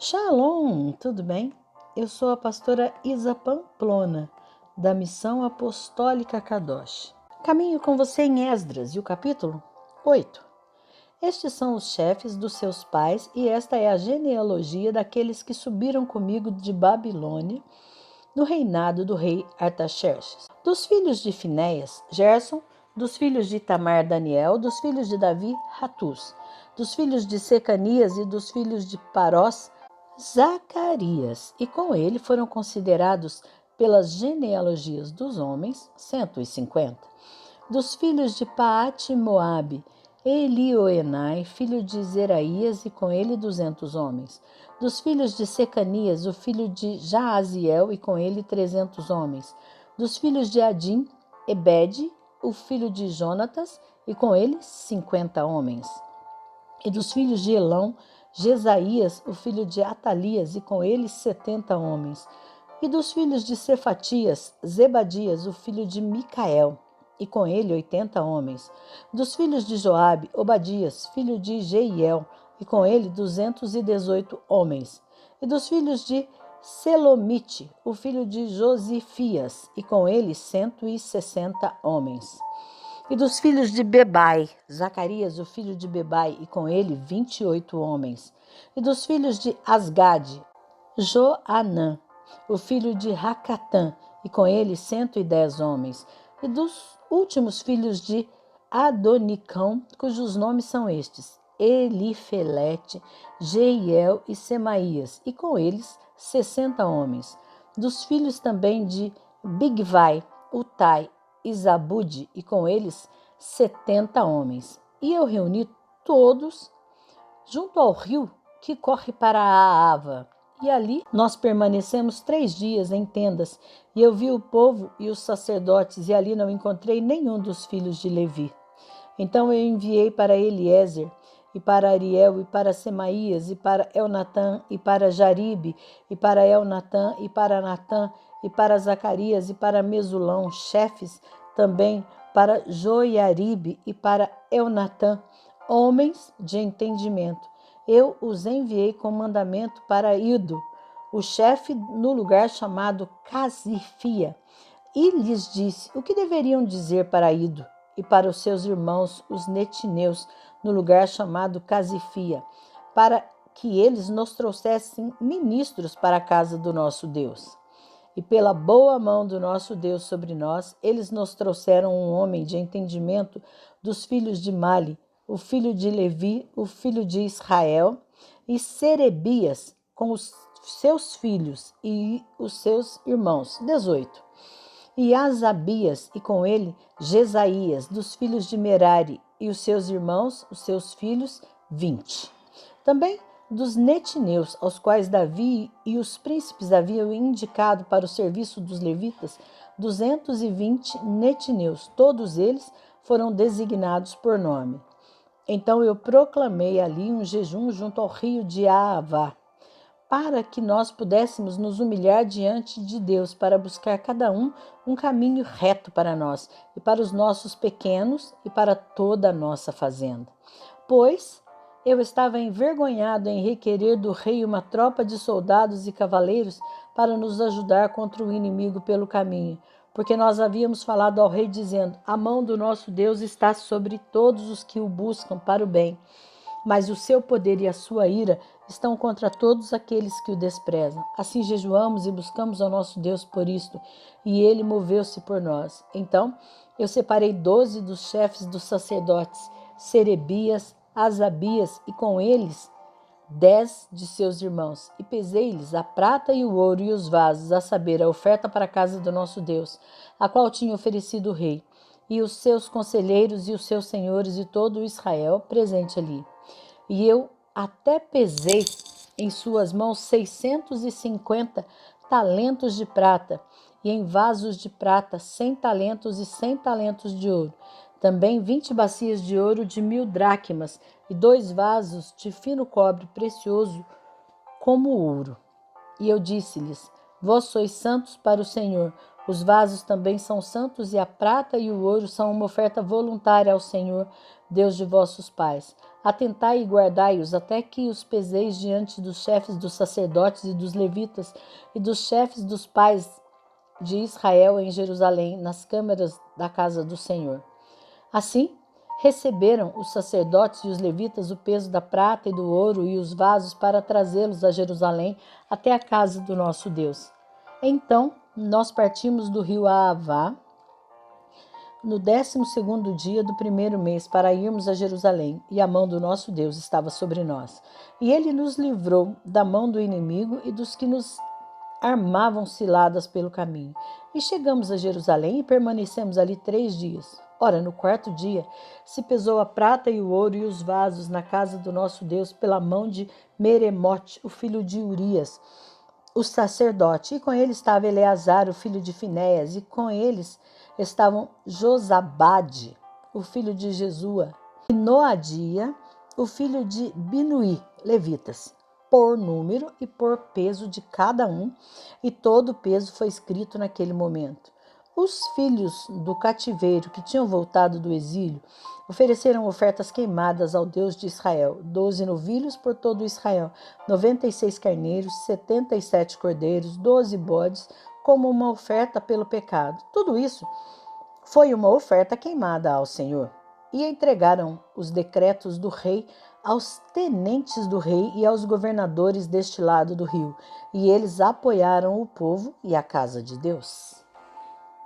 Shalom, tudo bem? Eu sou a pastora Isa Pamplona, da Missão Apostólica Kadosh. Caminho com você em Esdras e o capítulo 8. Estes são os chefes dos seus pais e esta é a genealogia daqueles que subiram comigo de Babilônia, no reinado do rei Artaxerxes. Dos filhos de Finéias, Gerson; dos filhos de Itamar, Daniel; dos filhos de Davi, Ratuz; dos filhos de Secanias e dos filhos de Parós, Zacarias, e com ele foram considerados pelas genealogias dos homens 150. Dos filhos de Paate-Moabe, Elioenai, filho de Zeraías, e com ele 200 homens. Dos filhos de Secanias, o filho de Jaaziel, e com ele 300 homens. Dos filhos de Adim, Ebede, o filho de Jonatas, e com ele 50 homens. E dos filhos de Elão, Jesaías, o filho de Atalias, e com ele 70 homens. E dos filhos de Cefatias, Zebadias, o filho de Micael, e com ele 80 homens. Dos filhos de Joabe, Obadias, filho de Jeiel, e com ele 218 homens. E dos filhos de Selomite, o filho de Josifias, e com ele 160 homens. E dos filhos de Bebai, Zacarias, o filho de Bebai, e com ele 28 homens. E dos filhos de Asgade, Joanã, o filho de Racatã, e com ele 110 homens. E dos últimos filhos de Adonicão, cujos nomes são estes: Elifelete, Jeiel e Semaías, e com eles 60 homens. Dos filhos também de Bigvai, Utai e Zabude, e com eles 70 homens. E eu reuni todos junto ao rio que corre para a Ava. E ali nós permanecemos 3 dias em tendas, e eu vi o povo e os sacerdotes, e ali não encontrei nenhum dos filhos de Levi. Então eu enviei para Eliezer, e para Ariel, e para Semaías, e para Elnatã, e para Jaribe, e para Elnatã, e para Natã, e para Zacarias, e para Mesulão, chefes também para Joiaribe, e para Elnatã, homens de entendimento. Eu os enviei com mandamento para Ido, o chefe, no lugar chamado Casifia, e lhes disse o que deveriam dizer para Ido e para os seus irmãos, os netineus, no lugar chamado Casifia, para que eles nos trouxessem ministros para a casa do nosso Deus. E pela boa mão do nosso Deus sobre nós, eles nos trouxeram um homem de entendimento dos filhos de Mali, o filho de Levi, o filho de Israel, e Serebias, com os seus filhos e os seus irmãos, 18. E Asabias, e com ele Jesaías, dos filhos de Merari, e os seus irmãos, os seus filhos, 20. Também dos netineus, aos quais Davi e os príncipes haviam indicado para o serviço dos levitas, 220 netineus, todos eles foram designados por nome. Então eu proclamei ali um jejum junto ao rio de Aavá, para que nós pudéssemos nos humilhar diante de Deus, para buscar cada um caminho reto para nós, e para os nossos pequenos, e para toda a nossa fazenda. Pois eu estava envergonhado em requerer do rei uma tropa de soldados e cavaleiros para nos ajudar contra o inimigo pelo caminho, porque nós havíamos falado ao rei dizendo: a mão do nosso Deus está sobre todos os que o buscam para o bem, mas o seu poder e a sua ira estão contra todos aqueles que o desprezam. Assim jejuamos e buscamos ao nosso Deus por isto, e ele moveu-se por nós. Então eu separei 12 dos chefes dos sacerdotes, Serebias, Asabias, e com eles 10 de seus irmãos, e pesei-lhes a prata e o ouro e os vasos, a saber, a oferta para a casa do nosso Deus, a qual tinha oferecido o rei, e os seus conselheiros e os seus senhores e todo o Israel presente ali. E eu até pesei em suas mãos 650 talentos de prata, e em vasos de prata 100 talentos e 100 talentos de ouro. Também 20 bacias de ouro de 1000 dracmas, e 2 vasos de fino cobre precioso como ouro. E eu disse-lhes: vós sois santos para o Senhor. Os vasos também são santos, e a prata e o ouro são uma oferta voluntária ao Senhor, Deus de vossos pais. Atentai e guardai-os, até que os peseis diante dos chefes dos sacerdotes e dos levitas e dos chefes dos pais de Israel em Jerusalém, nas câmaras da casa do Senhor. Assim, receberam os sacerdotes e os levitas o peso da prata e do ouro e os vasos para trazê-los a Jerusalém até a casa do nosso Deus. Então, nós partimos do rio Aavá, no 12º dia do primeiro mês, para irmos a Jerusalém, e a mão do nosso Deus estava sobre nós. E ele nos livrou da mão do inimigo e dos que nos armavam ciladas pelo caminho. E chegamos a Jerusalém e permanecemos ali 3 dias. Ora, no 4º dia, se pesou a prata e o ouro e os vasos na casa do nosso Deus pela mão de Meremote, o filho de Urias, o sacerdote, e com ele estava Eleazar, o filho de Finéias, e com eles estavam Josabade, o filho de Jesua, e Noadia, o filho de Binuí, levitas, por número e por peso de cada um, e todo o peso foi escrito naquele momento. Os filhos do cativeiro que tinham voltado do exílio ofereceram ofertas queimadas ao Deus de Israel, 12 novilhos por todo Israel, 96 carneiros, 77 cordeiros, 12 bodes, como uma oferta pelo pecado. Tudo isso foi uma oferta queimada ao Senhor. E entregaram os decretos do rei aos tenentes do rei e aos governadores deste lado do rio, e eles apoiaram o povo e a casa de Deus.